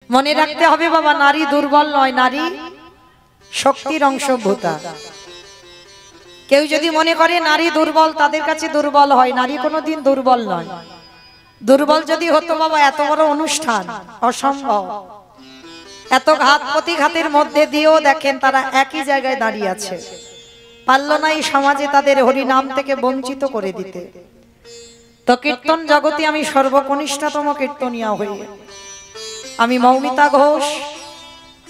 মনে রাখতে হবে বাবা, নারী দুর্বল নয়, নারী শক্তির অংশভূতা। কেউ যদি মনে করে নারী দুর্বল, তাদের কাছে দুর্বল হয়। নারী কোনোদিন দুর্বল নয়। দুর্বল যদি হতো বাবা, এত বড় অনুষ্ঠান অসম্ভব। এত ঘাত প্রতিঘাতের মধ্যে দিয়েও দেখেন তারা একই জায়গায় দাঁড়িয়ে আছে। পারল না এই সমাজে তাদের হরিনাম থেকে বঞ্চিত করে দিতে। তো কীর্তন জগতে আমি সর্বকনিষ্ঠতম কীর্তনিয়া হই। আমি মৌমিতা ঘোষ,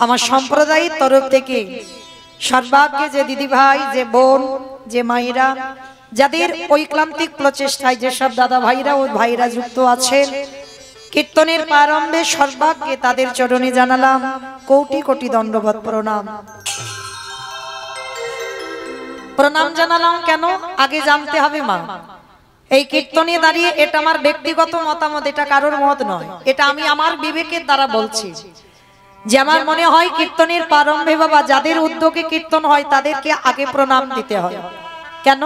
আমার সম্প্রদায়ের তরফ থেকে সর্বাগ্যে যে দিদি ভাই, যে বোন, যে মায়েরা, যাদের ঐক্লান্তিক প্রচেষ্টায় যেসব দাদা ভাইরা ও ভাইরা যুক্ত আছেন, কীর্তনের প্রারম্ভে সর্বাগ্যে তাদের চরণে জানালাম কোটি কোটি দণ্ডবত প্রণাম। প্রণাম জানালাম কেন আগে জানতে হবে মা। এই কীর্তনে দাঁড়িয়ে এটা আমার ব্যক্তিগত মতামত, এটা কারোর মত নয়, এটা আমি আমার বিবেকের দ্বারা বলছি। যে আমার মনে হয় কীর্তনের প্রারম্ভে বাবা যাদের উদ্যোগে কীর্তন হয় তাদেরকে আগে প্রণাম দিতে হয়। কেন?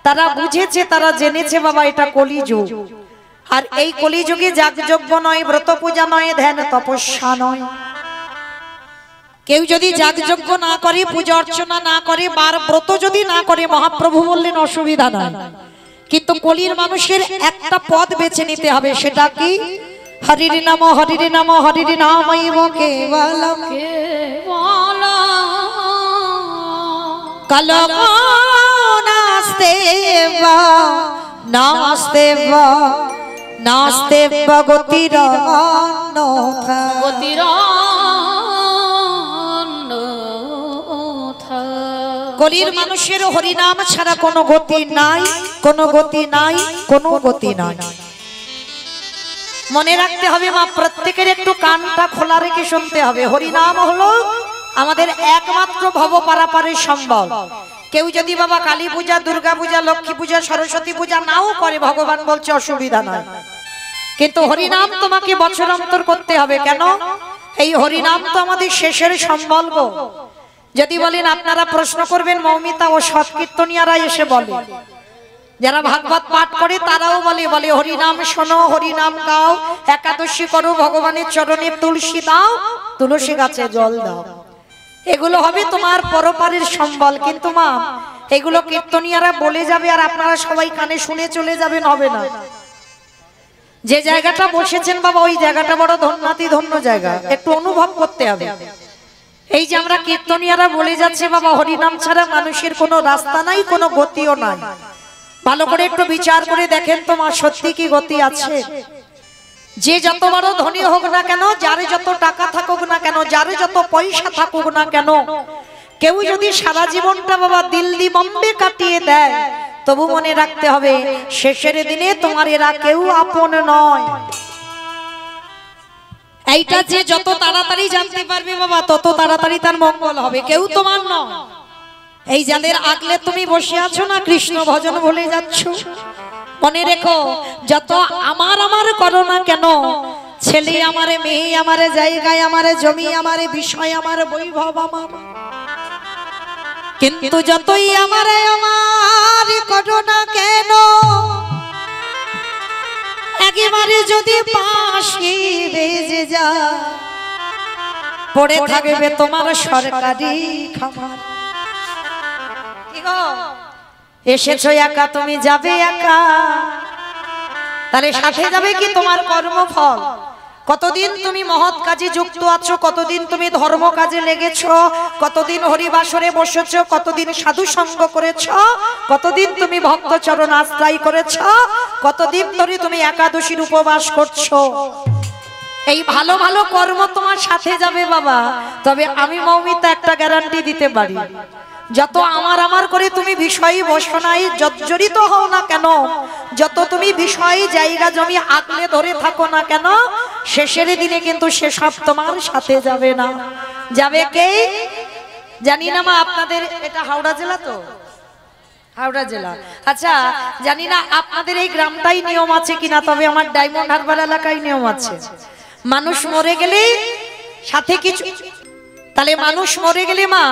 তারা বুঝেছে, তারা জেনেছে বাবা এটা কলিযুগ। আর এই কলিযুগে যাগযজ্ঞ নয়, ব্রত পূজা নয়, ধ্যান তপস্যা নয়। কেউ যদি যাগযজ্ঞ না করে, পূজা অর্চনা না করে, বার ব্রত যদি না করে, মহাপ্রভু বললেন অসুবিধা নাই। কিন্তু কলির মানুষের একটা পথ বেছে নিতে হবে, সেটা কি? হরির নাম হরির নাম হরির নামৈব কেবলম কলঙ্ক নাস্তে বা নাস্তে বা নাস্তে বা গতির অন্যথা। কলির মানুষের হরিনাম ছাড়া কোনো গতি নাই, কোনো গতি নাই, কোনো গতি নাই। মনে রাখতে হবে মা, প্রত্যেকের একটু কানটা খোলা রেখে শুনতে হবে। হরিনাম হলো আমাদের একমাত্র ভব পারাপারের সম্বল। কেউ যদি বাবা কালী পূজা, দুর্গা পূজা, লক্ষ্মী পূজা, সরস্বতী পূজা নাও করে, ভগবান বলছে অসুবিধা নাই, কিন্তু হরিনাম তোমাকে বছরান্তর করতে হবে। কেন? এই হরিনাম তো আমাদের শেষের সম্বল গো। যদি বলেন আপনারা প্রশ্ন করবেন, মৌমিতা ও সৎকীর্তনিয়ারা এসে বলে, যারা ভাগবত পাঠ করে তারাও বলে, বলে হরিনাম শোনো, হরিনাম গাও, একাদশী করো, ভগবানের চরণে তুলসী দাও, তুলসী গাছে জল দাও। এগুলো হবে তোমার পরপারের সম্বল। কিন্তু মা এগুলো কীর্তনিয়ারা বলে যাবে আর আপনারা সবাই কানে শুনে চলে যাবেন, হবে না। যে জায়গাটা বসেছেন বাবা, ওই জায়গাটা বড় ধন্যাতি ধন্য জায়গা, একটু অনুভব করতে হবে। এই যে আমরা কীর্তনিয়ারা বলে যাচ্ছে বাবা হরিনাম ছাড়া মানুষের কোনো রাস্তা নাই, কোনো গতিও নাই। ভালো করে একটু বিচার করে দেখেন তো মা, সত্যি কি গতি আছে? যে যত বড় ধনী হোক না কেন, যার যত টাকা থাকুক না কেন, যার যত পয়সা থাকুক না কেন, কেউ যদি সারা জীবনটা বাবা দিল্লি বোম্বে কাটিয়ে দেয়, তবু মনে রাখতে হবে শেষের দিনে তোমার এরা কেউ আপন নয়। এইটা যে যত তাড়াতাড়ি জানতে পারবে বাবা, তত তাড়াতাড়ি তার মঙ্গল হবে। কেউ তোমার নয়। এই যাদের আগলে তুমি বসে আছো না, কৃষ্ণ ভজন ভুলে যাচ্ছ, মনে রেখো যত আমার আমার করো না কেন, ছেলে আমারে, মেয়ে আমারে, জায়গায় আমারে, জমি আমারে, বিষয় আমার, বৈভব আমার, কিন্তু যতই আমারে আমার করো না কেন, একেবারে যদি পাশে বেজে যা, পড়ে থাকবে তোমার সরকারি খাবার। এসেছো একা, তুমি যাবে একা, তাহলে সাথে যাবে কি তোমার কর্মফল। কতদিন তুমি মহৎ কাজে যুক্ত আছো, কতদিন তুমি ধর্ম কাজে লেগেছো, কতদিন হরিবাসরে বসেছো, কতদিন সাধু সঙ্গ করেছো, কতদিন তুমি ভক্ত চরণ আশ্রয় করেছো, কতদিন ধরে তুমি একাদশীর উপবাস করছো। এই ভালো ভালো কর্ম তোমার সাথে যাবে বাবা। তবে আমি মৌমিতা একটা গ্যারান্টি দিতে পারি, যত আমার আমার করে তুমি বিষয়ী বসনায় জর্জরিত হও না কেন, যত তুমি বিষয়ী জায়গা জমি আগলে ধরে থাকো না কেন, শেষের দিনে কিন্তু সেসব তোমার সাথে যাবে না। যাবে কে জানি না মা। আপনাদের এটা হাওড়া জেলা তো, হাওড়া জেলা। আচ্ছা জানি না আপনাদের এই গ্রামটাই নিয়ম আছে কিনা, তবে আমার ডায়মন্ড হারবার এলাকায় নিয়ম আছে, মানুষ মরে গেলে সাথে কিছু, তাহলে মানুষ মরে গেলে মা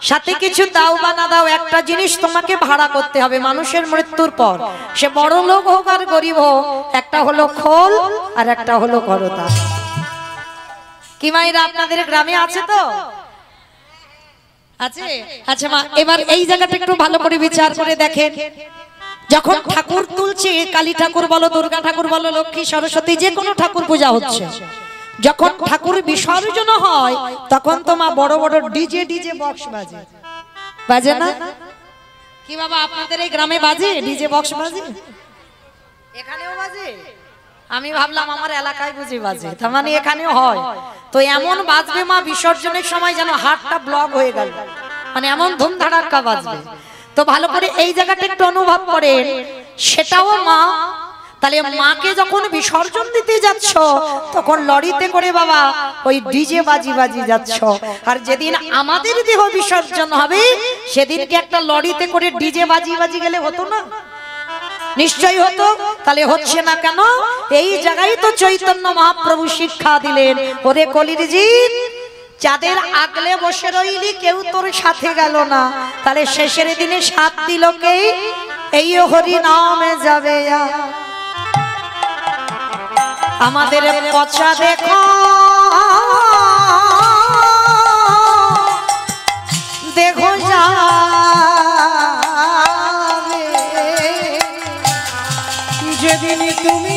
সাথে কিছু দাও বা না দাও, একটা জিনিস তোমাকে ভাড়া করতে হবে মানুষের মৃত্যুর পর, সে বড় লোক হোক আর গরিব হোক, একটা হলো খোল আর একটা হলো করতা। কি মায়েরা আপনাদের গ্রামে আছে তো? আছে। আচ্ছা মা, এবার এই জায়গাটা একটু ভালো করে বিচার করে দেখেন। যখন ঠাকুর তুলছে, কালী ঠাকুর বলো, দুর্গা ঠাকুর বলো, লক্ষ্মী সরস্বতী যে কোনো ঠাকুর পূজা হচ্ছে, যখন ঠাকুর বিসর্জন হয় তখন তো মা বড় বড় ডিজে বক্স বাজে, বাজে না? কি বাবা আপনাদের এই গ্রামে বাজে ডিজে বক্স? বাজে, এখানেও বাজে। আমি ভাবলাম আমার এলাকায় বুঝি বাজে, তার মানে এখানেও হয়। তো এমন বাজবে মা বিসর্জনের সময় যেন হাতটা ব্লক হয়ে গেল, মানে এমন ধুমধাড়াক্কা বাজবে। তো ভালো করে এই জায়গাটা একটু অনুভব করেন, সেটাও মা। তাহলে মাকে যখন বিসর্জন দিতে যাচ্ছ তখন লরিতে করে বাবা ওই ডিজে বাজি যাচ্ছ, আর যেদিন আমাদের দেহ বিসর্জন হবে সেদিনকে একটা লরিতে করে ডিজে বাজি গেলে হতো না? নিশ্চয়ই হতো। তাহলে হচ্ছে না কেন? এই জায়গায় তো চৈতন্য মহাপ্রভু শিক্ষা দিলেন, ওরে কলির জীব, যাদের আগলে বসে রইলি কেউ তোর সাথে গেল না, তাহলে শেষের দিনে সাথ দিল কে? এই হরি নামে যাবে। আমাদের পচা দেখো দেখো যাবে, যেদিন তুমি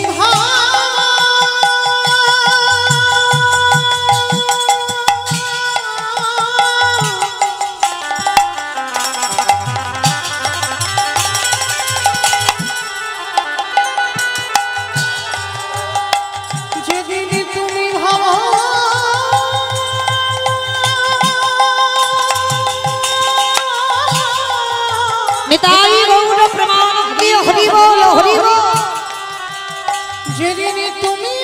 যেদিন তুমি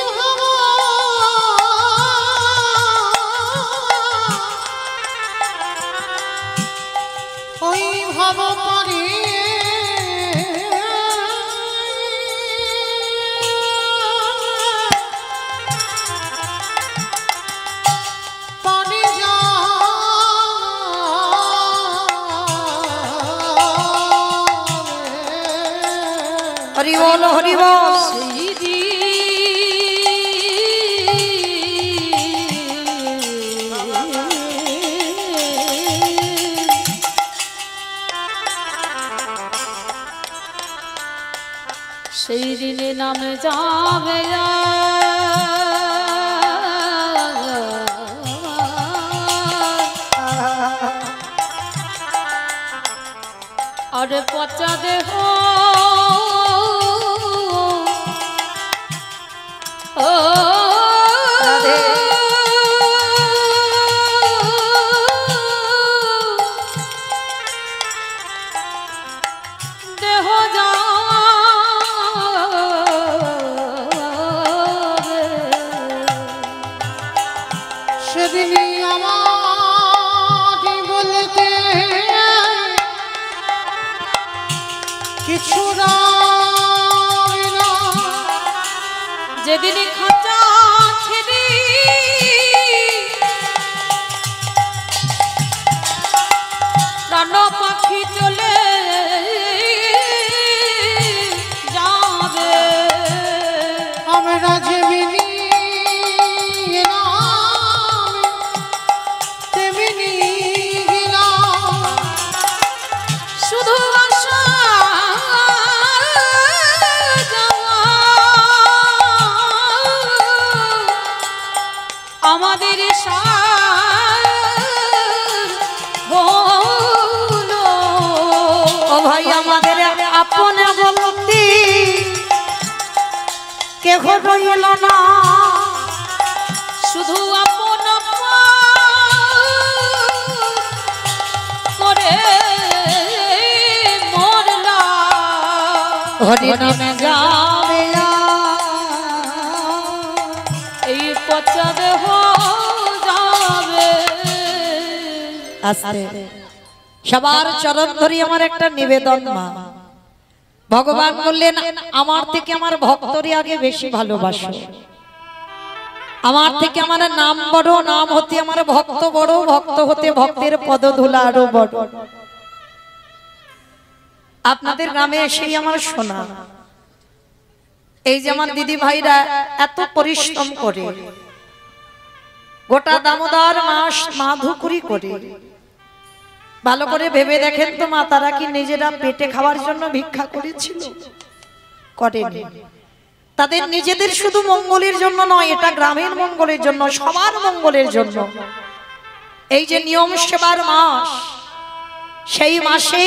ওই ভাব পারে হরি বল হরি বল। সেই দিনে নামে যাবে আরে পচা দেহ ও দেহ যা সেদিনই আমাকে বলতে কিছু রয় না, যেদিন খাঁচা ছেড়ে প্রাণ পাখি চলে যাবে, আমরা যেমনি তেমনি গেলাম, শুধু আশা যাওয়া আমাদের হলো। ও ভাই আমাদের আপন বলতি কেহ রইল না, শুধু আপন করে মরলা হরি নামে যাবে। এই পচা দেহ যাবে। আস্তে সবার চরণ ধরি আমার একটা নিবেদন মা। ভগবান বললেন আমার থেকে আমার ভক্তরই আগে বেশি ভালোবাসো, আমার থেকে আমার নাম বড়, নাম হতে আমার ভক্ত বড়, ভক্ত হতে ভক্তের পদধূলা আরো বড়। আপনাদের গ্রামে এসেই আমার শোনা, এই যে আমার দিদি ভাইরা এত পরিশ্রম করে গোটা দামোদর মাস মাধুকুরি করে। ভালো করে ভেবে দেখেন তো মা, তারা কি নিজেরা পেটে খাওয়ার জন্য ভিক্ষা করেছিল? করেনি। তাদের নিজেদের শুধু মঙ্গলের জন্য নয়, এটা গ্রামের মঙ্গলের জন্য, সবার মঙ্গলের জন্য। এই যে নিয়ম সেবার মাস, সেই মাসে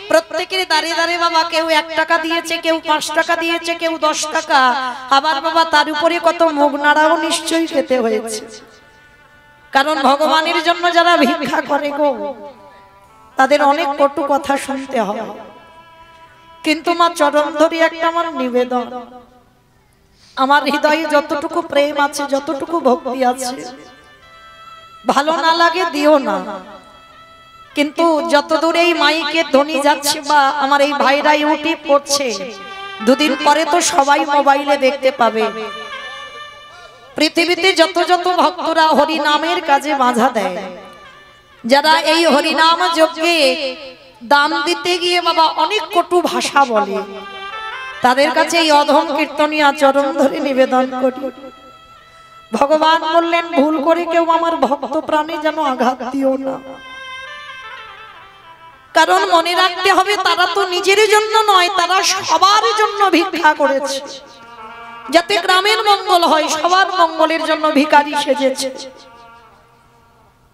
প্রত্যেকের দাঁড়ে দাঁড়ে বাবা কেউ 1 টাকা দিয়েছে, কেউ 5 টাকা দিয়েছে, কেউ 10 টাকা। আবার বাবা তার উপরে কত মুগ নাড়াও নিশ্চয়ই খেতে হয়েছে। কারণ ভগবানের জন্য যারা ভিক্ষা করে গো, তাদের অনেক কটু কথা শুনতে হয়। কিন্তু মা চরণ ধরি একটা আমার নিবেদন, আমার হৃদয়ে যতটুকু প্রেম আছে, যতটুকু ভক্তি আছে, ভালো না লাগে দিও না। কিন্তু যতদূর এই মাইকে ধ্বনি যাচ্ছে বা আমার এই ভাইরা ইউটিউব করছে, দুদিন পরে তো সবাই মোবাইলে দেখতে পাবে। পৃথিবীতে যত যত ভক্তরা হরি নামের কাজে বাধা দেয়, যারা এই হরিনাম যজ্ঞে দান দিতে গিয়ে বাবা অনেক কটু ভাষা বলে, তাদের কাছে এই অধম কীর্তনীয় চরণ ধরে নিবেদন করি। ভগবান বললেন, ভুল করে কেউ আমার ভক্ত প্রাণে যেন আঘাত দিও না। কারণ মনে রাখতে হবে, তারা তো নিজের জন্য নয়, তারা সবার জন্য ভিক্ষা করেছে, যাতে গ্রামের মঙ্গল হয়, সবার মঙ্গলের জন্য ভিখারি সেজেছে।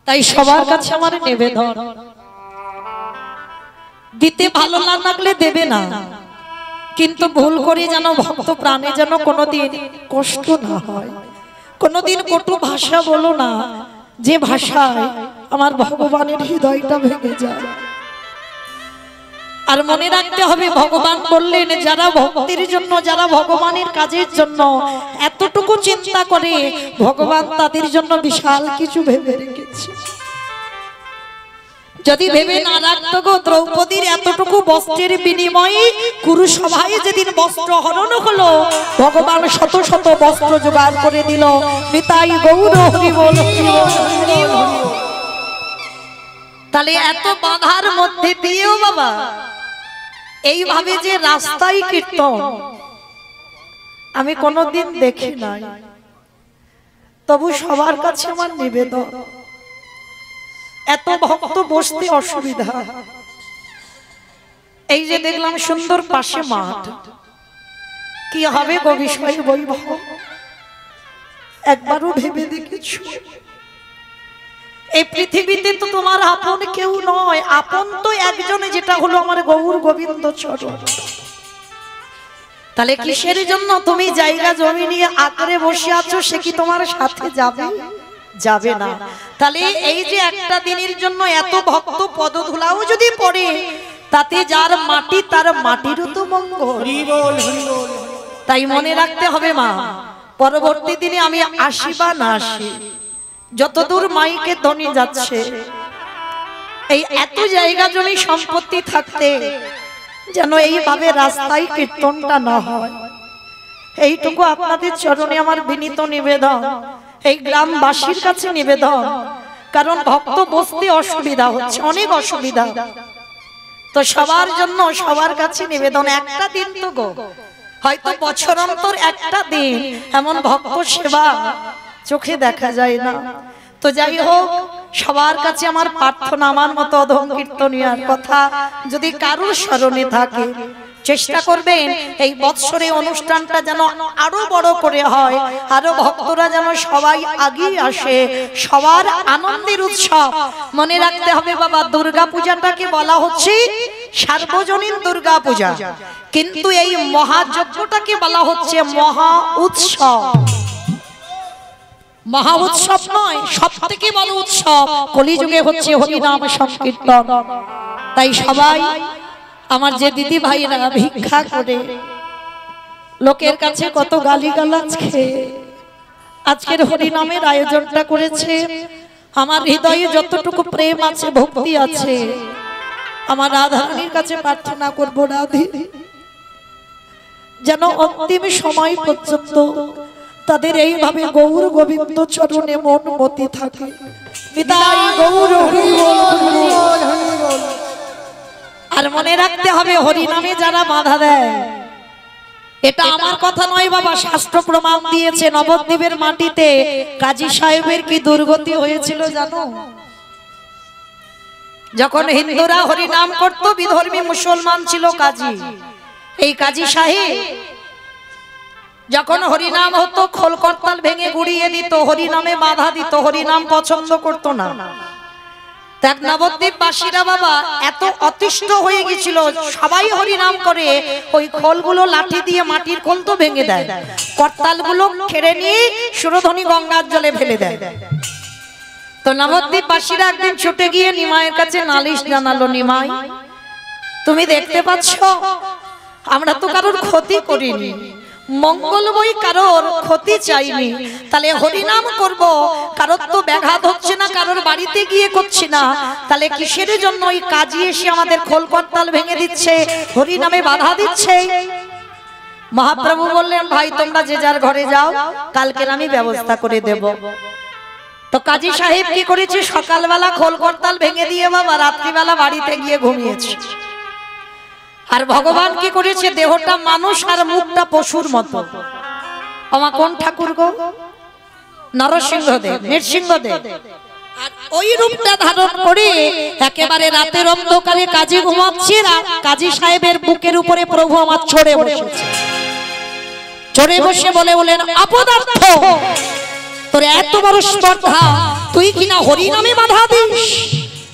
তাই সবার কাছে আমার নিবেদন, দিতে ভালো না লাগলে দেবে না, কিন্তু ভুল করে যেন ভক্ত প্রাণে যেন কোনোদিন কষ্ট না হয়, কোনোদিন কটু ভাষা বলো না, যে ভাষায় আমার ভগবানের হৃদয়টা ভেঙে যায়। আর মনে রাখতে হবে, ভগবান বললেন, যারা ভক্তির জন্য, যারা ভগবানের কাজের জন্য এতটুকু চিন্তা করে, ভগবান তাদের জন্য বিশাল কিছু ভেবে রেখেছে। যদি ভেবে না রাখতো গো, দ্রৌপদীর এতটুকু বস্ত্রের বিনিময়ে কুরুসভায় যেদিন বস্ত্র হরণ হলো, ভগবান শত শত বস্ত্র জোগাড় করে দিল। নিতাই গৌর হরি বল, হরি বল। তাহলে এত বাধার মধ্যে দিয়েও বাবা এইভাবে যে রাস্তায় কীর্তন আমি কোনোদিন দেখি নাই। তবু সবার কাছে আমার নিবেদন, এত ভক্ত বসতে অসুবিধা। এই যে দেখলাম সুন্দর পাশে মাঠ, কি হবে গো বিষয় বৈভব? একবারও ভেবে দেখেছো? এই পৃথিবীতে তো তোমার আপন কেউ নয়, আপন তো একজনে, যেটা হলো আমার গৌর গোবিন্দ চরণ। তাহলে কিসের জন্য তুমি জায়গা জমি নিয়ে আঁকড়ে বসে আছো? সে কি তোমার সাথে যাবে? যাবে না। তাহলে এই যে একটা দিনের জন্য এত ভক্ত পদধূলাও যদি পড়ে, তাতে যার মাটি তার মাটিরও তো মঙ্গল। তাই মনে রাখতে হবে মা, পরবর্তী দিনে আমি আসি বা না আসি, যতদূর মাইকে ধ্বনি যাচ্ছে, এই এত জায়গা জমি সম্পত্তি থাকতে যেন এইভাবে রাস্তায় কীর্তনটা না হয়, এইটুকু আপনাদের চরণে আমার বিনীত নিবেদন, এই গ্রামবাসীর কাছে নিবেদন। কারণ ভক্ত বসতে অসুবিধা হচ্ছে, অনেক অসুবিধা। তো সবার জন্য সবার কাছে নিবেদন, একটা দিন তো গো, হয়তো বছর অন্তর একটা দিন এমন ভক্ত সেবা চোখে দেখা যায় না। তো যাই হোক, সবার কাছে আমার প্রার্থনা, আমার মতো অধম কীর্তনিয়ার কথা যদি কারোর স্মরণে থাকে, চেষ্টা করবেন এই বৎসরে অনুষ্ঠানটা যেন আরো বড় করে হয়, আরো ভক্তরা যেন সবাই আগিয়ে আসে, সবার আনন্দের উৎসব। মনে রাখতে হবে বাবা, দুর্গা পূজাটাকে বলা হচ্ছে সার্বজনীন দুর্গা পূজা, কিন্তু এই মহাযজ্ঞটাকে বলা হচ্ছে মহা উৎসব। মহা উৎসব নয়, সব থেকে বড় উৎসব কলিযুগে হচ্ছে হরিনাম সংকীর্তন। তাই সবাই আমার যে দিদি ভাইরা ভিক্ষা করে, লোকের কাছে কত গালিগালাজ খেয়ে আজকের হরিনামের আয়োজনটা করেছে, আমার হৃদয়ে যতটুকু প্রেম আছে, ভক্তি আছে, আমার রাধারানীর কাছে প্রার্থনা করবো, রাধে যেন অন্তিম সময় পর্যন্ত তাদের এইভাবে গৌর গোবিন্দ চরণে মন মতি থাকে। বিদায় গৌর হরি বল, হরি বল, হরি বল। আর মনে রাখতে হবে, হরিনামে যারা বাধা দেয় এটা আমার কথা নয় বাবা, শাস্ত্র প্রমাণ দিয়েছে। নবদ্বীপের মাটিতে কাজী সাহেবের কি দুর্গতি হয়েছিল জানো? যখন হিন্দুরা হরিনাম করত, বিধর্মী মুসলমান ছিল কাজী। এই কাজী সাহেব যখন হরিনাম হতো, খোল করতাল ভেঙে গুড়িয়ে দিত, হরিনামে বাধা দিত, হরিনাম পছন্দ করতো না। দেখ নবদ্বীপ বাসীরা বাবা এত অতিষ্ঠ হয়ে গেছিল, সবাই হরিনাম করে, ওই খোলগুলো লাঠি দিয়ে, মাটির খোল তো ভেঙে দেয়, করতালগুলো খেড়ে নিয়ে সুরধনী গঙ্গার জলে ফেলে দেয়। তো নবদ্বীপ বাসীরা একদিন ছুটে গিয়ে নিমাইয়ের কাছে নালিশ জানালো, নিমাই তুমি দেখতে পাচ্ছ আমরা তো কারোর ক্ষতি করিনি, মঙ্গল বই কারোর ক্ষতি চাইনি, তাহলে হরিনাম করব, কারোর তো ব্যাঘাত হচ্ছে না, কারোর বাড়িতে গিয়ে করছি না, তাহলে কিসের জন্য ওই কাজী এসে আমাদের খোল করতাল ভেঙে দিচ্ছে, হরিনামে বাধা দিচ্ছে? মহাপ্রভু বললেন, ভাই তোমরা যে যার ঘরে যাও, কালকে আমি ব্যবস্থা করে দেব। তো কাজী সাহেব কি করেছে, সকালবেলা খোল করতাল ভেঙে দিয়ে বাবা রাত্রিবেলা বাড়িতে গিয়ে ঘুমিয়েছে। আর ভগবান কি করেছে, দেহটা মানুষ আর মুখটা পশুর মতো। আমার কোন ঠাকুর গো? নরসিংহদেব, নৃসিংহদেব। আর ওই রূপটা ধারণ করে একেবারে রাতের অন্ধকারে কাজী ঘুমাচ্ছে, কাজী সাহেবের বুকের উপরে প্রভু আমার চড়ে বসেছে। চড়ে বসে বলেন, অপদার্থ তোর এত বড় স্পর্ধা, তুই কিনা হরিনামে বাধা দিস?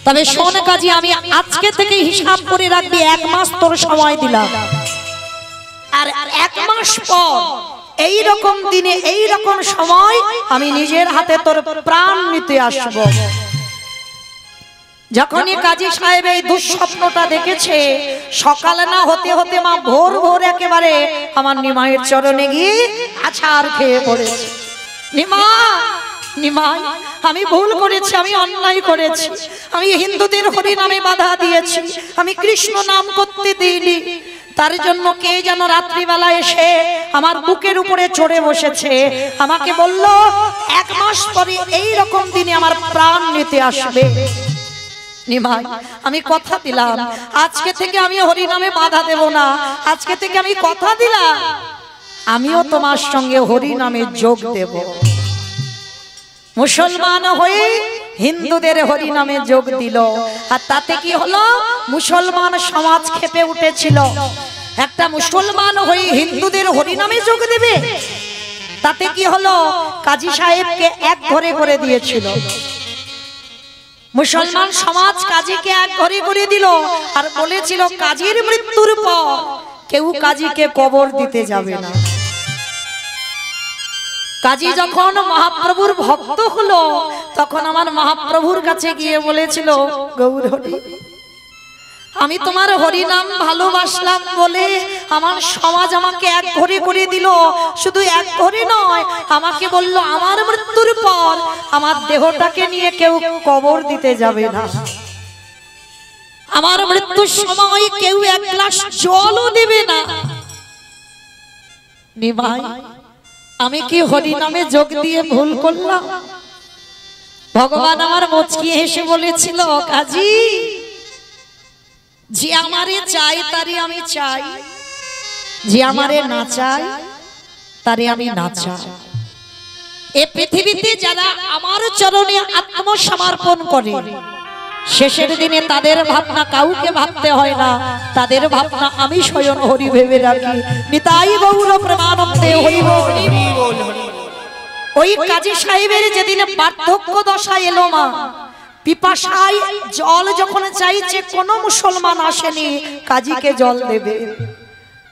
তবে শোন কাজী, আমি আজকে থেকে হিসাব করে রাখবি, 1 মাস তোর সময় দিলাম, আর 1 মাস পর এই রকম দিনে এই রকম সময় আমি নিজের হাতে তোর প্রাণ নিতে আসব। যখনই কাজী সাহেব এই দুঃস্বপ্নটা দেখেছে, সকাল না হতে হতে মা ভোর ভোর একেবারে আমার নিমাইয়ের চরণে গিয়ে আছাড় খেয়ে পড়েছে। নিমাই, আমি ভুল করেছি, আমি অন্যায় করেছি, আমি হিন্দুদের হরিনামে বাধা দিয়েছি, আমি কৃষ্ণ নাম করতে দিইনি, তার জন্য কে যেন রাত্রিবেলা এসে আমার বুকের উপরে চড়ে বসেছে, আমাকে বলল 1 মাস পরে এই রকম দিনে আমার প্রাণ নিতে আসবে। নিমাই, আমি কথা দিলাম আজকে থেকে আমি হরিনামে বাধা দেব না, আজকে থেকে আমি কথা দিলাম আমিও তোমার সঙ্গে হরিনামে যোগ দেব। মুসলমান হয়ে হিন্দুদের হরিনামে যোগ দিল, আর তাতে কি হলো, মুসলমান সমাজ খেপে উঠেছিল। একটা মুসলমান হয়ে হিন্দুদের হরিনামে যোগ দেবে, তাতে কি হলো, কাজী সাহেবকে এক ঘরে করে দিয়েছিল। মুসলমান সমাজ কাজীকে এক ঘরে করে দিল, আর বলেছিল কাজীর মৃত্যুর পর কেউ কাজীকে কবর দিতে যাবে না। কাজী যখন মহাপ্রভুর ভক্ত হলো, তখন আমার মহাপ্রভুর কাছে গিয়ে বলেছিল, গৌরহরি, আমি তোমার হরিনাম ভালোবাসলাম বলে আমার সমাজ আমাকে এক ঘরে করে দিল, শুধু এক ঘরে নয়, আমাকে বলল আমার মৃত্যুর পর আমার দেহটাকে নিয়ে কেউ কবর দিতে যাবে না, আমার মৃত্যুর সময় কেউ 1 গ্লাস জলও দেবে না। নিমাই, আমি কি হরিনামে যোগ দিয়ে ভুল করলাম? ভগবান আমার মুচকি হেসে বলেছিল, কাজী, যে আমারে চাই তারে আমি চাই, যে আমারে না চাই তারে আমি না চাই। এই পৃথিবীতে যারা আমার চরণে আত্মসমর্পণ করে, শেষের দিনে তাদের ভাবনা কাউকে ভাবতে হয় না, তাদের ভাবনা আমি স্বয়ং হরি ভেবে রাখি। নিতাই গৌর প্রেমানন্দে হরি বল। ওই কাজী সাহেবের যেদিন বার্ধক্য দশা এলো, মা পিপাসায় জল যখন চাইছে, কোনো মুসলমান আসেনি কাজীকে জল দেবে,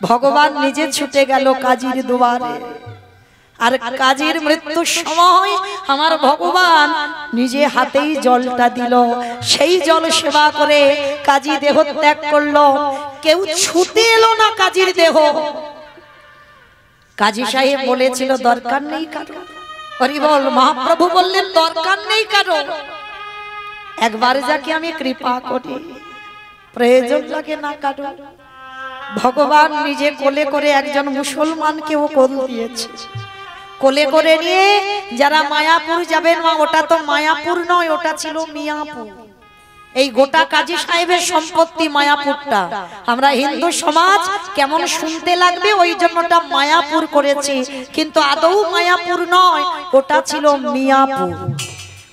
ভগবান নিজে ছুটে গেল কাজীর দুয়ারে। আর কাজীর মৃত্যুর সময় আমার ভগবান নিজে হাতেই জলটা দিল, সেই জল সেবা করে কাজী দেহ ত্যাগ করলো, কেউ ছুতে এলো না কাজীর দেহ। কাজী সাহেব বলেছিল দরকার নেই কারো, হরি বল। মহাপ্রভু বললেন দরকার নেই কারো, একবার যাকে আমি কৃপা করি, প্রয়োজন লাগে না কারো। ভগবান নিজে কোলে করে একজন মুসলমানকেও কোল দিয়েছে, কোলে করে নিয়ে যারা মায়াপুর যাবেন, মা ওটা তো মায়াপুর নয়, ওটা ছিল মিয়াপুর। এই গোটা কাজী সাহেবের সম্পত্তি মায়াপুরটা। আমরা হিন্দু সমাজ কেমন শুনতে লাগবে ওই জন্যটা মায়াপুর করেছি, কিন্তু আদৌ মায়াপুর নয়, ওটা ছিল মিয়াপুর।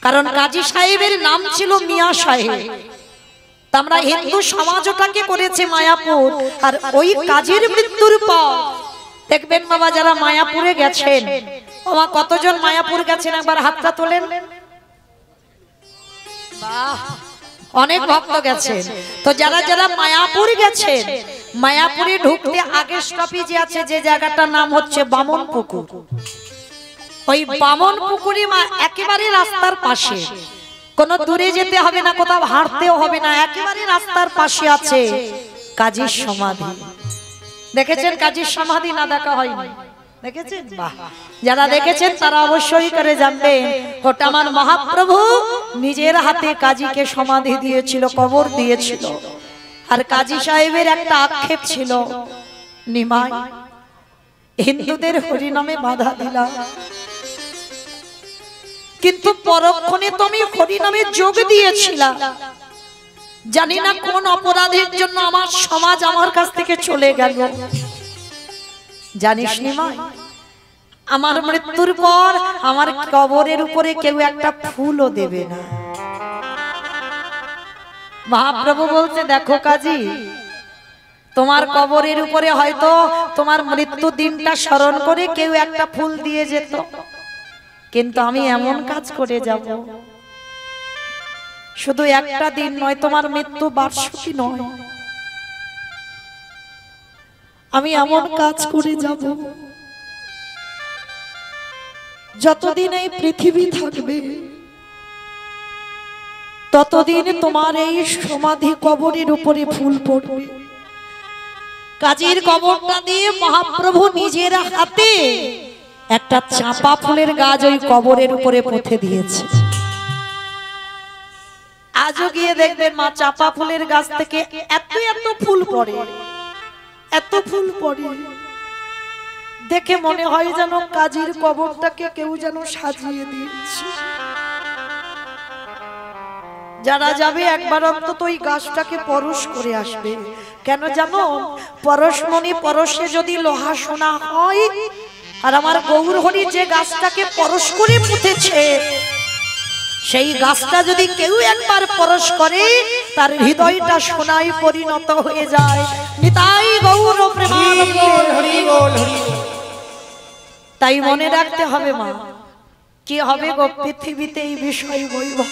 কারণ কাজী সাহেবের নাম ছিল মিয়া সাহেব। আমরা হিন্দু সমাজ ওটাকে করেছে মায়াপুর। আর ওই কাজীর মৃত্যুর পর দেখবেন বাবা, যারা মায়াপুরে গেছেন, বাবা কতজন মায়াপুর গেছেন একবার হাতটা তোলেন। বাহ, অনেক ভক্ত গেছেন। তো যারা যারা মায়াপুর গেছেন, মায়াপুরে ঢুকতে আগে স্টপেজ আছে যে জায়গাটার নাম হচ্ছে বামন পুকুর। ওই বামন পুকুরে একেবারে রাস্তার পাশে, কোন দূরে যেতে হবে না, কোথাও হাঁটতেও হবে না, একেবারে রাস্তার পাশে আছে কাজীর সমাধি। দেখেছেন কাজীর সমাধি? না দেখা হয়নি, দেখেছেন? বাহ, যারা দেখেছেন তারা অবশ্যই করে জানবেন ওটা আমার মহাপ্রভু নিজের হাতে কাজীকে সমাধি দিয়েছিল, কবর দিয়েছিল। আর কাজী সাহেবের একটা আক্ষেপ ছিল, নিমাই হিন্দুদের হরিনামে বাধা দিলাম, কিন্তু পরক্ষণে তুমি হরিনামে যোগ দিয়েছিলাম, জানি না কোন অপরাধের জন্য আমার সমাজ আমার কাছ থেকে চলে গেল। জানিস নিমাই, আমার মৃত্যুর পর আমার কবরের উপরে কেউ একটা ফুলও দেবে না। মহাপ্রভু বলছে, দেখো কাজী, তোমার কবরের উপরে হয়তো তোমার মৃত্যু দিনটা স্মরণ করে কেউ একটা ফুল দিয়ে যেত, কিন্তু আমি এমন কাজ করে যাব, শুধু একটা দিন নয়, তোমার মৃত্যু বার্ষিকী নয়, আমি এমন কাজ করে যাব, যতদিন এই পৃথিবী থাকবে ততদিন তোমার এই সমাধি কবরের উপরে ফুল পড়বে। কাজীর কবরটা দিয়ে মহাপ্রভু নিজের হাতে একটা চাঁপা ফুলের গাছ ওই কবরের উপরে পুঁতে দিয়েছে। আজও গিয়ে দেখবেন মা চাঁপা ফুলের গাছ থেকে এত এত ফুল পড়ে, এত ফুল পড়ে, দেখে মনে হয় যেন কাজীর কবরটাকে কেউ যেন সাজিয়ে দিয়েছে। যারা যাবে একবার অন্তত ওই গাছটাকে পরশ করে আসবে। কেন জানো? পরশমণি পরশে যদি লোহা সোনা হয়, আর আমার গৌর হরি যে গাছটাকে পরশ করে পুঁতেছে, সেই গাছটা যদি কেউ একবার পরশ করে, তার হৃদয়টা সোনায় পরিণত হয়ে যায়। নিতাই গৌর প্রেমানন্দে। তাই মনে রাখতে হবে মা, কি হবে গো পৃথিবীতে এই বিষয় বৈভব,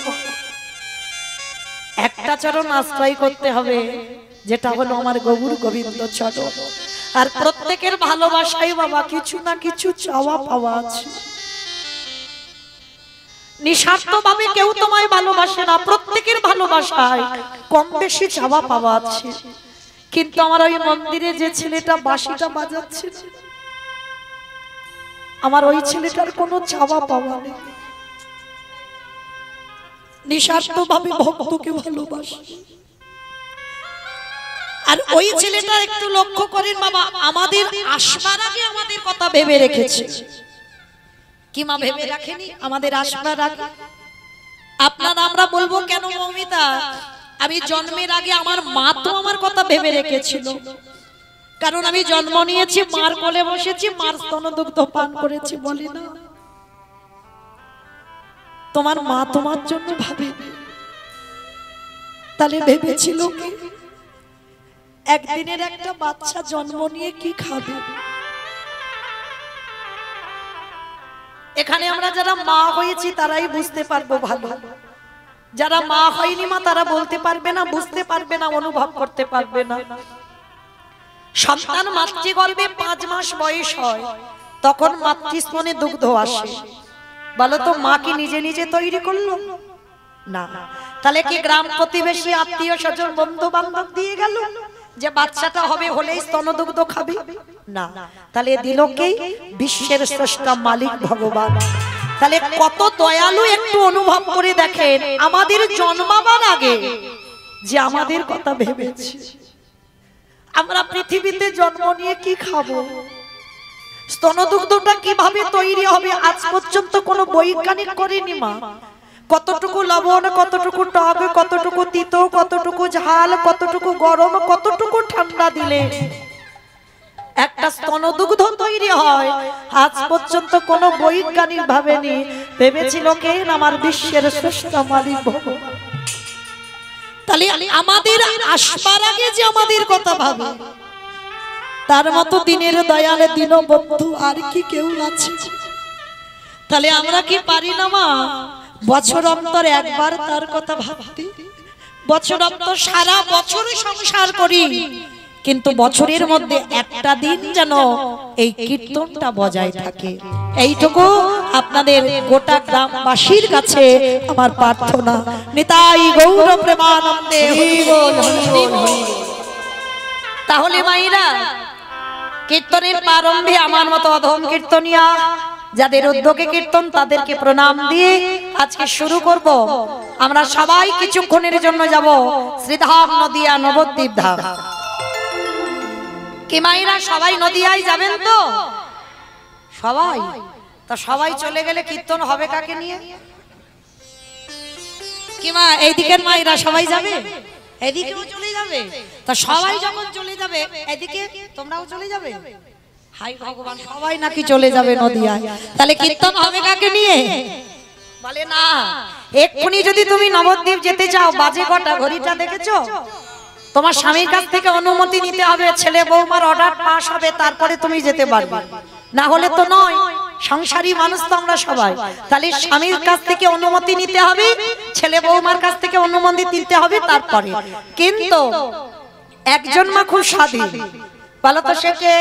একটা চরণ আশ্রয় করতে হবে, যেটা হলো আমার গৌর গোবিন্দ চরণ। আর প্রত্যেকের ভালোবাসাই বাবা কিছু না কিছু চাওয়া পাওয়া আছে। নিঃস্বার্থ ভাবে কেউ তোমায় ভালোবাসে না, প্রত্যেকের ভালোবাসায় কম বেশি চাওয়া পাওয়া আছে। কিন্তু আমার ওই মন্দিরে যে ছেলেটা বাঁশিটা বাজাচ্ছে, আমার ওই ছেলেটার কোনো চাওয়া পাওয়া নেই, নিঃস্বার্থ ভাবে ভক্তকে ভালোবাসে। আর ওই ছেলেটা একটু লক্ষ্য করেন বাবা, আমাদের আসবার আগে আমাদের কথা ভেবে রেখেছে। কি মা ভেবে রাখেনি? আমাদের আসবার আগে আপনারা আমরা বলবো কেন মৌমিতা, আমি জন্মের আগে আমার মা তো আমার কথা ভেবে রেখেছিল, কারণ আমি জন্ম নিয়েছি, মার কোলে বসেছি, মার স্তনদুগ্ধ পান করেছি, বলি না? তোমার মা তোমার জন্য ভাবেনি, তাহলে ভেবেছিল কি একদিনের একটা বাচ্চা জন্ম নিয়ে কি খাবে? এখানে আমরা যারা মা হয়েছি তারাই বুঝতে পারবো ভালো, যারা মা হয়নি মা তারা বলতে পারবে না, বুঝতে পারবে না, অনুভব করতে পারবে না। সন্তান মাতৃগর্ভে 5 মাস বয়স হয়, তখন মাতৃস্তনে দুগ্ধ আসে। বলো তো মা কি নিজে নিজে তৈরি করলো? না। তাহলে কি গ্রাম প্রতিবেশী আত্মীয় স্বজন বন্ধু বান্ধব দিয়ে গেল যে বাচ্চাটা হবে হলেই স্তনদুগ্ধ খাবে? না। তাহলে দিল কে? বিশ্বের স্রষ্টা মালিক ভগবান। তাহলে কত দয়ালু একটু অনুভব করে দেখেন, আমাদের জন্মাবার আগে যে আমাদের কথা ভেবেছে। আমরা পৃথিবীতে জন্ম নিয়ে কি খাবো, স্তনদুগ্ধটা কিভাবে তৈরি হবে, আজ পর্যন্ত কোনো বৈজ্ঞানিক করেনি মা। কতটুকু লবণ, কতটুকু টক, কতটুকু তিতো, কতটুকু ঝাল, কতটুকু গরম, কতটুকু ঠান্ডা দিলে একটা স্তনদুগ্ধ তৈরি হয়, আজ পর্যন্ত কোনো বৈজ্ঞানিক ভাবেনি। ভেবেছিল কে? আমার বিশ্বের শ্রেষ্ঠ মালিক ভগবান। তাহলে আমাদের আসবার আগে যে আমাদের কথা ভাবে, তার মতো দিনের দয়ালে দীনবন্ধু আর কি কেউ আছে? তাহলে আমরা কি পারি না মা বছর অন্তর একবার তার কথা ভাবতে? বছর অন্তর সারা বছর সংসার করি, কিন্তু বছরের মধ্যে একটা দিন যেন এই কীর্তনটা বজায় থাকে। এইটুকু আপনাদের গোটা গ্রামবাসীর কাছে আমার প্রার্থনা। নিতাই গৌর প্রেমানন্দে হরি বল, হরি বল। তাহলে মাইরা কীর্তনের প্রারম্ভে আমার মতো অধম কীর্তনিয়া যাদের উদ্যোগে কীর্তন, তাদেরকে প্রণাম দিয়ে আজকে শুরু করব। আমরা সবাই কিছুক্ষণের জন্য যাব শ্রীধাম নদিয়া নবদ্বীপ ধাম। কি মাইরা সবাই নদিয়ায় যাবেন তো? সবাই তা সবাই চলে গেলে কীর্তন হবে কাকে নিয়ে? কি মা এইদিকের মাইরা সবাই যাবে, এদিকেও চলে যাবে? তা সবাই যখন চলে যাবে এদিকে তোমরাও চলে যাবে? হাই ভগবান, সবাই নাকি চলে যাবে নদিয়ায়, তাহলে কীর্তন হবে কাকে নিয়ে? বলে না, এক্ষুনি যদি তুমি নবদ্বীপ যেতে চাও, বাজে কটা ঘড়িটা দেখেছো? তোমার স্বামীর কাছ থেকে অনুমতি নিতে হবে, ছেলে বৌমার অর্ডার পাস হবে, তারপরে তুমি যেতে পারবে, না হলে তো নয়। সংসারী মানুষ তো আমরা সবাই, তাহলে স্বামীর কাছ থেকে অনুমতি নিতে হবে, ছেলে বৌমার কাছ থেকে অনুমতি নিতে হবে তারপরে। কিন্তু একজন মা খুব স্বাধীন, বলো তো সে কে?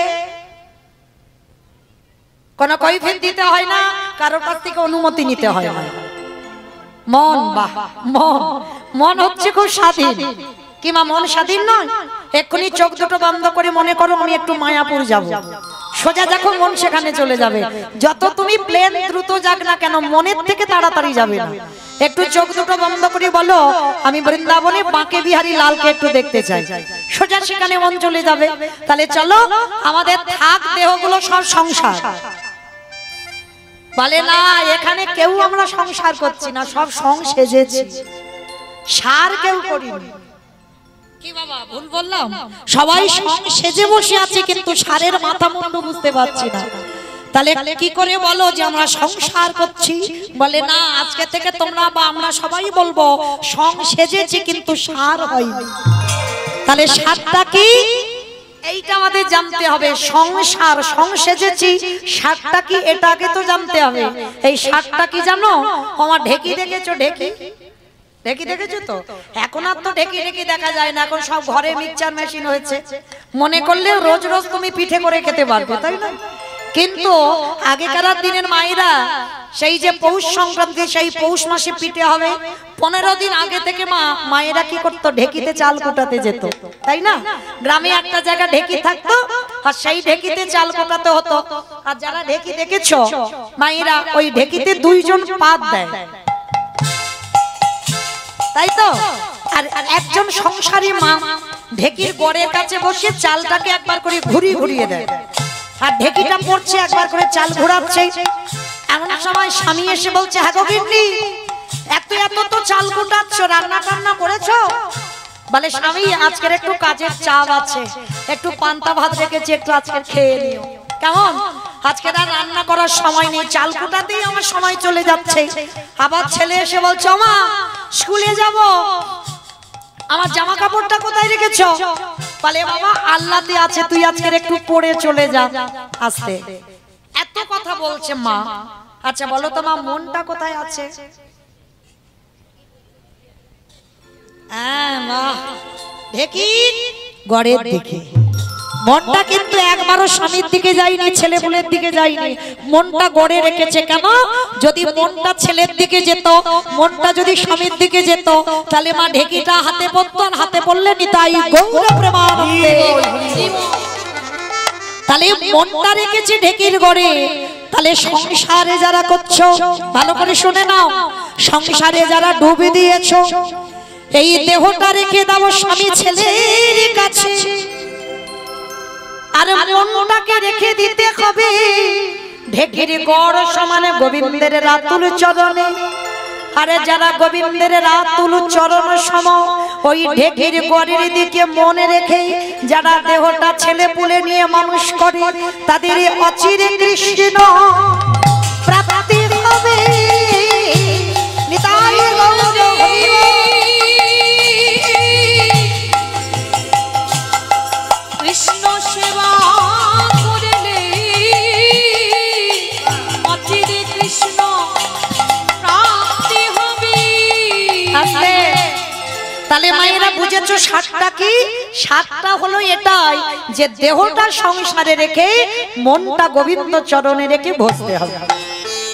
কোনো কৈফিয়ত দিতে হয় না, কারোর কাছ থেকে অনুমতি নিতে হয় না। মন, বাহ মন, মন হচ্ছে খুব স্বাধীন। কি মা মন স্বাধীন নয়? এক্ষুনি চোখ দুটো বন্ধ করে মনে করো আমি একটু মায়াপুর যাব, সোজা দেখো মন সেখানে চলে যাবে। যত তুমি প্লেন দ্রুত যাক না কেন, মনের থেকে তাড়াতাড়ি যাবে না। একটু চোখ দুটো বন্ধ করে বলো আমি বৃন্দাবনে বাঁকে বিহারী লালকে একটু দেখতে চাই, সোজা সেখানে মন চলে যাবে। তাহলে চলো, আমাদের থাক দেহগুলো সব সংসার। বলে না, এখানে কেউ আমরা সংসার করছি না, সব সং সেজেছি, সার কেউ করিনি। কি বাবা ভুল বললাম? সবাই সং সেজে বসে আছে, কিন্তু সারের মাথা মুন্ডু বুঝতে পারছি না। তাহলে কি করে বলো যে আমরা সংসার করছি? বলে না, আজকে থেকে তোমরা বা আমরা সবাই বলবো সং সেজেছি কিন্তু সার হয়নি। তাহলে সারটা কি? এইটা আমাদের জানতে হবে। সংসার, সং সেজেছি, সারটা কি এটা আগে তো জানতে হবে। এই সারটা কি জানো? আমার ঢেকি দেখেছো? ঢেকি ঢেকি দেখেছো তো? এখন আর তো ঢেকি ঢেকি দেখা যায় না, এখন সব ঘরে মিক্সচার মেশিন হয়েছে। মনে করলেও রোজ রোজ তুমি পিঠে করে খেতে পারবে, তাই না? কিন্তু আগেকার দিনের মায়েরা সেই যে পৌষ সংক্রান্তি, সেই পৌষ মাসে পিঠে হবে, 15 দিন আগে থেকে মায়েরা কি করতো? ঢেকিতে চাল কোটাতে যেত, তাই না? গ্রামে একটা জায়গা ঢেকি থাকতো, আর সেই ঢেকিতে চাল কোটাতে হতো। আর যারা ঢেকি দেখেছো মায়েরা, ওই ঢেকিতে 2 জন পাত দেয়, তাই তো? আর একজন সংসারী মা ঢেকির গড়ের কাছে বসে চালটাকে একবার করে ঘুরিয়ে দেয়, আর ঢেকিটা পড়ছে, একবার করে চাল ঘোরাচ্ছে। এমন সময় স্বামী এসে বলছে, হ্যাঁ গো গিন্নি, এত এত তো চাল কোটাচ্ছ, রান্না টান্না করেছো? বলে স্বামী, আজকের একটু কাজের চাপ আছে, একটু পান্তা ভাত রেখেছি, একটু আজকে খেয়ে নিও। কেমন? আজকে আর রান্না করার সময় নেই, চাল কোটাতেই আমার সময় চলে যাচ্ছে। আবার ছেলে এসে বলছে, মা স্কুলে যাব, আমার জামা কাপড়টা কোথায় রেখেছো? বলে বাবা আল্লাহতে আছে, তুই আজকের একটু পরে চলে যা। আস্তে এত কথা বলছে মা। আচ্ছা বলো তো মা, মনটা কোথায় আছে? ঢেকি গড়ের দিকে। মনটা কিন্তু একবারও স্বামীর দিকে যায়নি, ছেলেপুলের দিকে যায়নি, মনটা গড়ে রেখেছে। কেন? যদি মনটা ছেলের দিকে যেত, মনটা যদি স্বামীর দিকে যেত, তাহলে মা ঢেকিটা হাতে পড়ত, হাতে পড়লে নিতাই গৌর প্রেমানন্দে। তাহলে মনটা রেখেছে ঢেকির গড়ে। তাহলে সংসারে যারা করছো, ভালো করে শুনে নাও, সংসারে যারা ডুবে দিয়েছো, এই দেহটা রেখে দাও স্বামী ছেলের কাছে, আর মনটাকে রেখে দিতে হবে ঢেকির গড় সমানে গোবিন্দের রাতুল চরণে। আরে যারা গোবিন্দের রাত তুলু চরণ সম ওই ঢেকির গড়ির দিকে মনে রেখে যারা দেহটা ছেলে পুলে নিয়ে মানুষ করে তাদের অচিরে কৃষ্ণ প্রাপ্তি হবে। নিতাই গৌর হরি কৃষ্ণ সেবা করলে অচিরে কৃষ্ণ প্রাপ্তি হবে। আসলে তাহলে মায়েরা বুঝেছো সাতটা কি? সাতটা হলো এটাই যে দেহটা সংসারে রেখে মনটা গোবিন্দ চরণে রেখে বসতে হবে।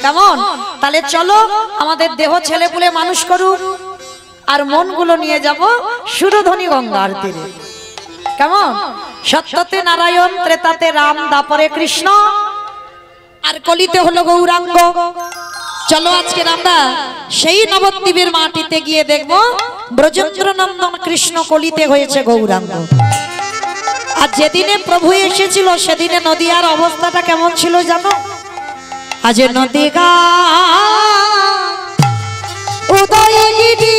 কেমন? তাহলে চলো আমাদের দেহ ছেলে পুলে মানুষ করুক আর মনগুলো নিয়ে যাব সুরধ্বনি গঙ্গার তীরে। কেমন? সত্যতে নারায়ণ, ত্রেতাতে রাম, দাপরে কৃষ্ণ, আর কলিতে হলো গৌরাঙ্গ। চলো আজকে আমরা সেই নবদ্বীপের মাটিতে গিয়ে দেখব ব্রজেন্দ্র নন্দন কৃষ্ণ কলিতে হয়েছে গৌরাঙ্গ। আর যেদিনে প্রভু এসেছিল সেদিনে নদিয়ার অবস্থাটা কেমন ছিল জানো? আজ নদীগা উদয়গিরি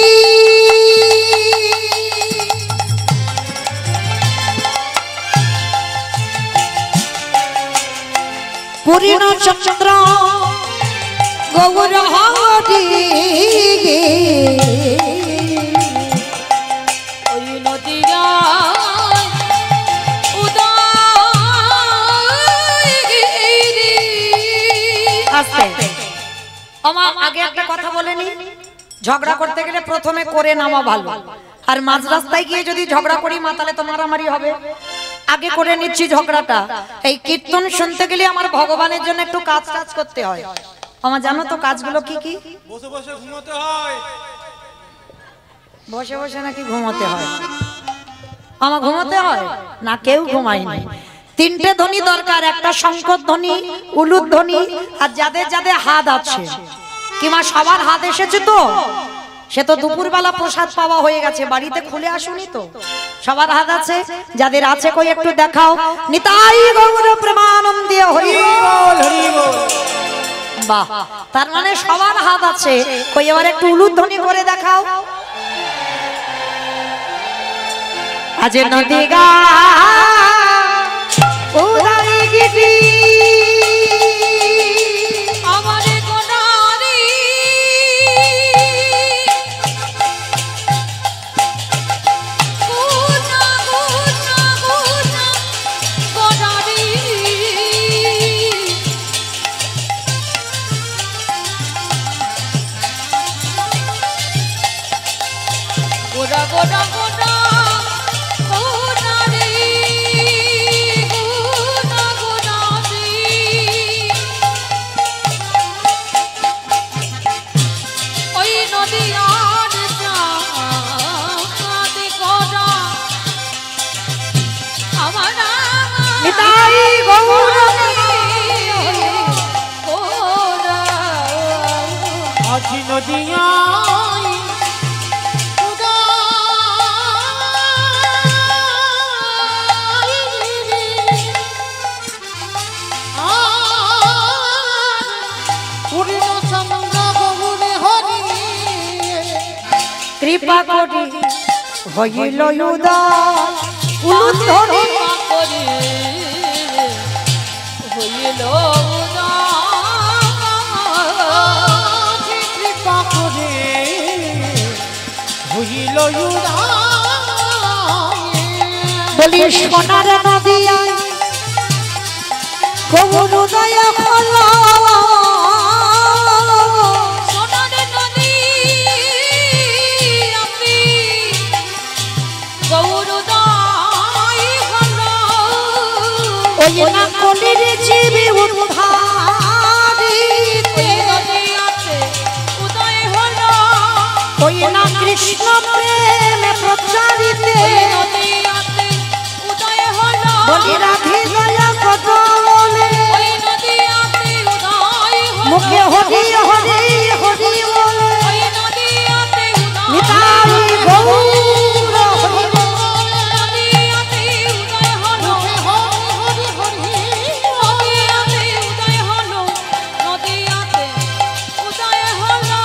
পূর্ণ চন্দ্র গৌর হরি ওই নদীরা আস্তে আমার আগে একটা কথা বলেনি, ঝগড়া করতে গেলে প্রথমে করে নামা ভালো, আর মাঝ রাস্তায় গিয়ে যদি ঝগড়া করি মাতালে তো মারামারি হবে। আগে করে নিচ্ছি ঝগড়াটা। এই কীর্তন শুনতে গেলে আমার ভগবানের জন্য একটু কাজ কাজ করতে হয়। আমার জানো তো কাজগুলো কি কি? বসে বসে ঘুমোতে হয়। বসে বসে নাকি ঘুমোতে হয়? আমার ঘুমোতে হয় না, কেউ ঘুমায়নি। তিনটে ধ্বনি দরকার, একটা শঙ্কর ধ্বনি, উলুদ ধ্বনি, আর যাদের যাদের হাত আছে কিংবা সবার হাত এসেছে তো সে তো দুপুরবেলা প্রসাদ পাওয়া হয়ে গেছে, বাড়িতে খুলে আসুনি তো। সবার হাত আছে? যাদের আছে কই একটু দেখাও। নিতাই গৌর প্রেমানন্দে হরি বল হরি বল। বাহ, তার মানে সবার হাত আছে। কই এবার একটু উলুদ ধ্বনি করে দেখাও। আজ নদী গা উদয়গিরি আমার গোনারি গুনা গুনা গুনা গোনারি গোনা গোনা গোনা নদিয়ায় পূর্ণ চন্দ্র গৌর হরি কৃপা করি হইল উদয় উলুদ ধ্বনি করি হইল কৃপা করে হইল বলি সোনার নদিয়ায় গৌর দয়া হলো। সোনার নদী আমি গৌরদাই হলো ওই না কলির জীবী উদ্ধারিতে নদিয়াতে উদয় হলো ওই না কৃষ্ণ প্রেমে প্রচারিতে নদিয়াতে উদয় হলো বলি রাধে দয়া কদলে ওই নদিয়াতে উদয় হলো মুখে হরি হরি হরি বলে ওই নদিয়াতে উদয় নিতাই গৌর হরি নদিয়াতে উদয় হলো নদিয়াতে উদয় হলো নদিয়াতে উদয় হলো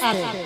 আস্তে